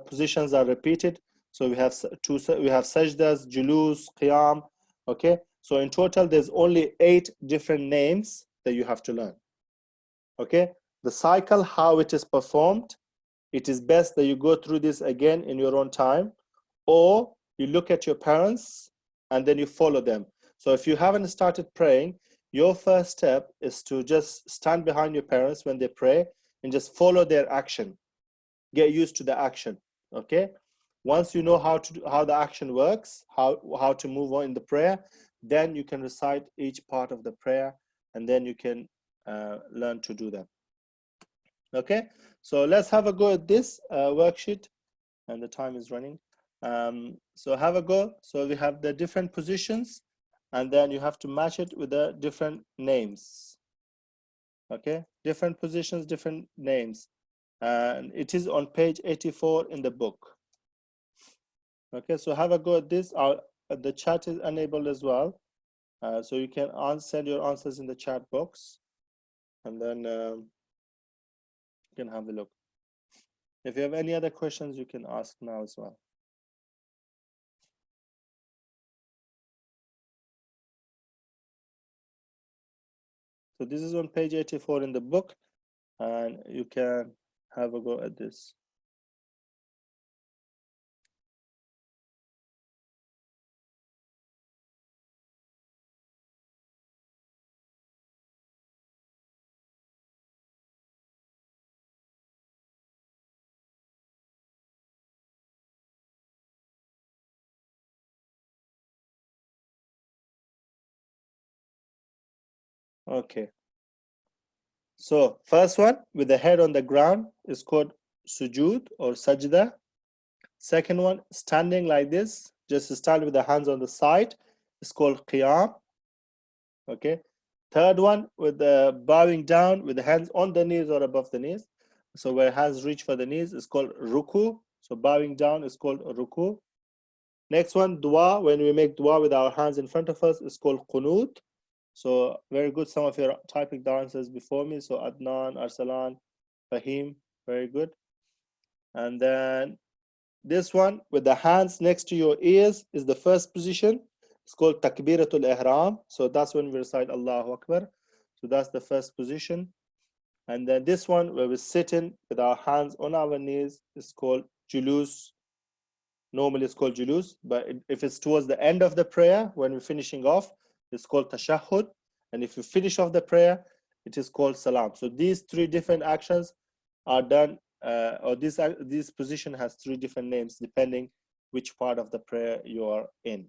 positions are repeated. So we have sajdas, julus, qiyam. Okay, so in total there's only 8 different names that you have to learn. Okay, the cycle, how it is performed, it is best that you go through this again in your own time, or you look at your parents and then you follow them. So if you haven't started praying, your first step is to just stand behind your parents when they pray and just follow their action. Get used to the action. Okay, once you know how the action works, how to move on in the prayer, then you can recite each part of the prayer, and then you can learn to do them. Okay, so let's have a go at this worksheet, and the time is running. So have a go. So we have the different positions, and then you have to match it with the different names. Okay, different positions, different names, and it is on page 84 in the book. Okay, so have a go at this. The chat is enabled as well, so you can send your answers in the chat box, and then you can have a look. If you have any other questions, you can ask now as well. So this is on page 84 in the book, and you can have a go at this. Okay. So first one with the head on the ground is called sujood or sajda. Second one, standing like this, just stand with the hands on the side, is called qiyam. Okay. Third one with the bowing down with the hands on the knees or above the knees. So where hands reach for the knees is called ruku. So bowing down is called ruku. Next one, dua. When we make dua with our hands in front of us is called qunut. So very good. Some of you are typing the answers before me. So Adnan, Arsalan, Fahim, very good. And then this one with the hands next to your ears is the first position. It's called Takbiratul Ihram. So that's when we recite Allahu Akbar. So that's the first position. And then this one where we're sitting with our hands on our knees is called Julus. Normally it's called Julus, but if it's towards the end of the prayer, when we're finishing off, it's called Tashahhud. And if you finish off the prayer, it is called Salam. So these 3 different actions are done, or this position has 3 different names depending which part of the prayer you are in.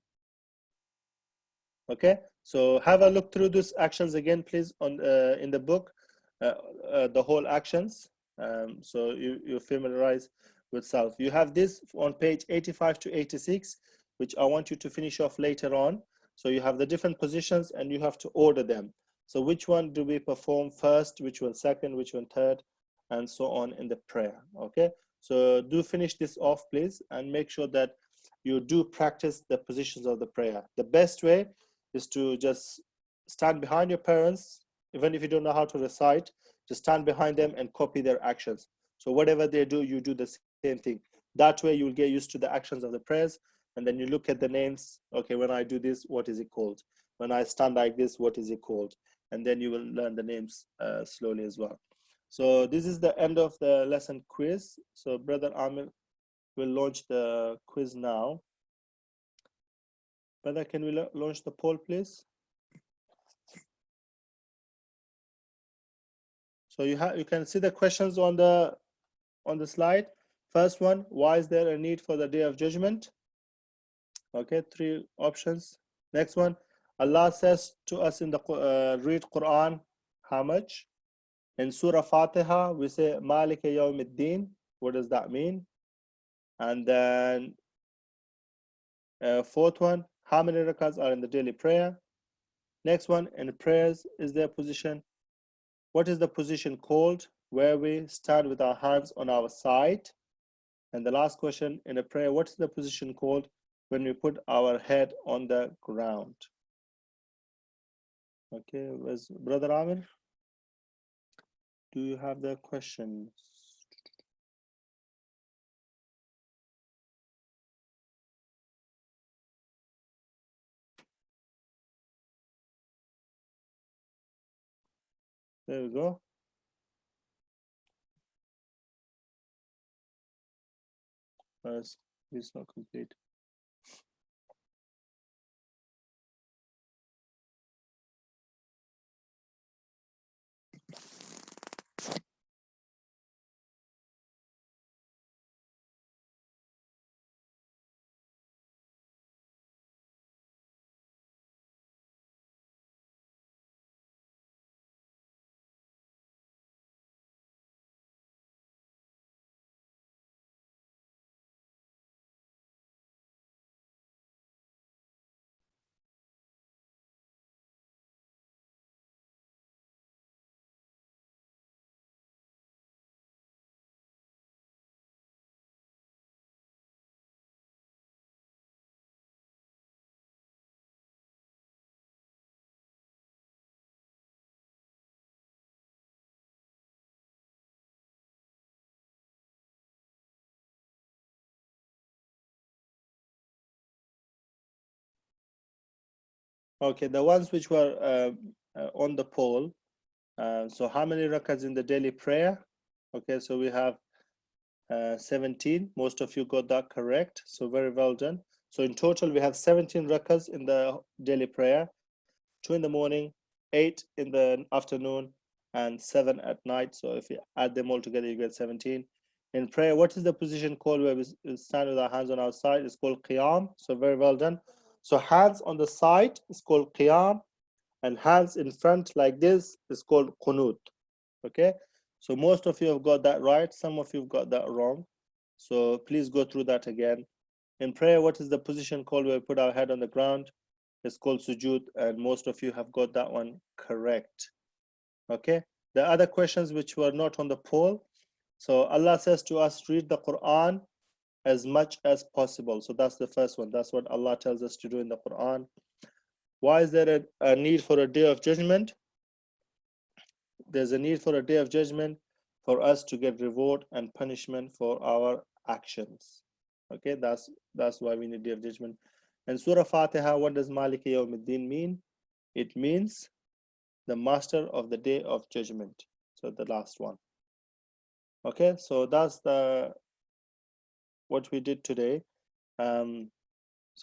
Okay, So have a look through these actions again, please, on in the book, the whole actions. So you familiarize with self. You have this on page 85 to 86, which I want you to finish off later on. So you have the different positions and you have to order them. So which one do we perform first, which one second, which one third, and so on in the prayer. Okay, so do finish this off, please, and make sure that you do practice the positions of the prayer. The best way is to just stand behind your parents, even if you don't know how to recite, just stand behind them and copy their actions. So whatever they do, you do the same thing. That way you will get used to the actions of the prayers, and then you look at the names. Okay, when I do this, what is it called? When I stand like this, what is it called? And then you will learn the names slowly as well. So this is the end of the lesson quiz. So Brother Amir will launch the quiz now. Brother, can we launch the poll, please? So you can see the questions on the slide. First one, why is there a need for the Day of Judgment? Okay, 3 options. Next one, Allah says to us in the read Quran, how much? In Surah Fatiha, we say Malik Yawmiddin. What does that mean? And then fourth one, how many rakats are in the daily prayer? Next one, in prayers, is there position? What is the position called where we stand with our hands on our side? And the last question, in a prayer, what is the position called when we put our head on the ground? Okay, where's Brother Amir? Do you have the questions? There we go. It's not complete. Okay, the ones which were on the poll. So how many rakats in the daily prayer? Okay, so we have 17. Most of you got that correct. So very well done. So in total, we have 17 rakats in the daily prayer, 2 in the morning, 8 in the afternoon, and 7 at night. So if you add them all together, you get 17. In prayer, what is the position called where we stand with our hands on our side? It's called Qiyam. So very well done. So hands on the side is called Qiyam, and hands in front like this is called Qunut. Okay, so most of you have got that right. Some of you have got that wrong. So please go through that again. In prayer, what is the position called where we put our head on the ground? It's called sujood, and most of you have got that one correct. Okay, the other questions which were not on the poll. So Allah says to us, read the Quran as much as possible. So that's the first one. That's what Allah tells us to do in the Quran. Why is there a need for a day of judgment? There's a need for a day of judgment for us to get reward and punishment for our actions. Okay, that's why we need day of judgment. And Surah Fatiha, what does Malik Yawmiddin mean? It means the master of the day of judgment. So the last one. Okay, so that's what we did today. So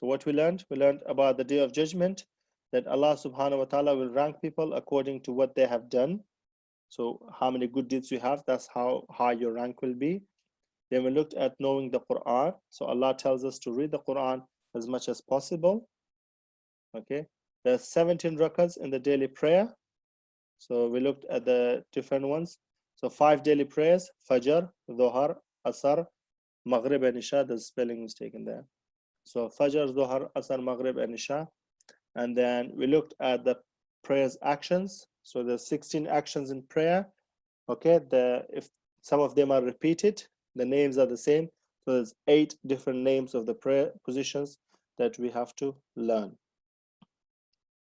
what we learned about the day of judgment, that Allah subhanahu wa ta'ala will rank people according to what they have done. So how many good deeds you have, that's how high your rank will be. Then we looked at knowing the Quran. So Allah tells us to read the Quran as much as possible. Okay, There's 17 rakats in the daily prayer. So we looked at the different ones. So 5 daily prayers: Fajr, Dhuhr, Asr, Maghrib and Isha. There's a spelling mistake in there. So Fajr, Dhuhr, Asr, Maghrib and Isha. And then we looked at the prayer's actions. So there's 16 actions in prayer. Okay, if some of them are repeated, the names are the same. So there's 8 different names of the prayer positions that we have to learn.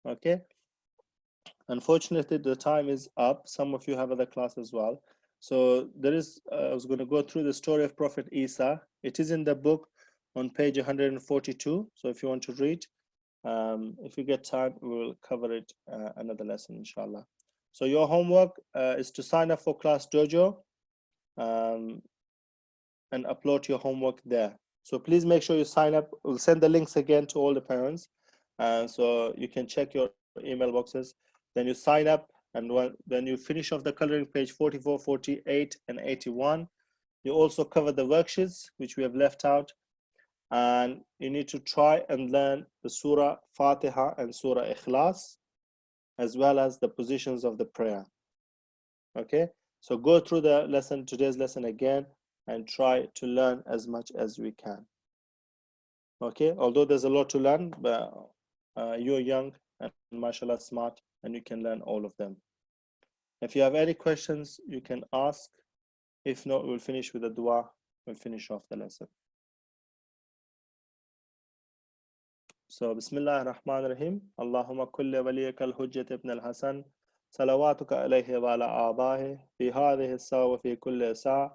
Okay. Unfortunately, the time is up. Some of you have other class as well. So there is, I was going to go through the story of Prophet Isa. It is in the book on page 142. So if you want to read, if you get time, we will cover it another lesson, inshallah. So your homework is to sign up for Class Dojo and upload your homework there. So please make sure you sign up. We'll send the links again to all the parents. So you can check your email boxes. Then you sign up, and when you finish off the coloring page 44, 48, and 81, you also cover the worksheets which we have left out, and you need to try and learn the Surah Fatiha and Surah Ikhlas, as well as the positions of the prayer. Okay, so go through the lesson, today's lesson again, and try to learn as much as we can. Okay, although there's a lot to learn, but you're young and mashallah smart, and you can learn all of them. If you have any questions, you can ask. If not, we'll finish with a dua. We'll finish off the lesson. So, Bismillah ar-Rahman ar-Rahim. Allahumma kulli waliyaka al-Hujjat ibn al-Hasan. Salawatuka alayhi wa ala a'bahi. Fi hadhihi as-sa'a wa fi kulli sa'a.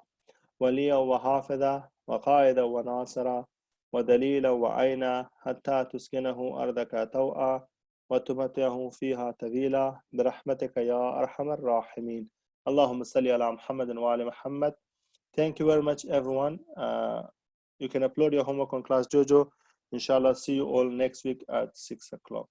Waliya wa hafidha wa qaida wa nasira. Wa dalila wa aina. Hatta tuskinahu ardaka taw'a. وتمتعه فيها طويلا برحمتك يا أرحم الراحمين اللهم صل على محمد وعلى محمد. Thank you very much, everyone. You can upload your homework on Class Dojo. Inshallah, see you all next week at 6 o'clock.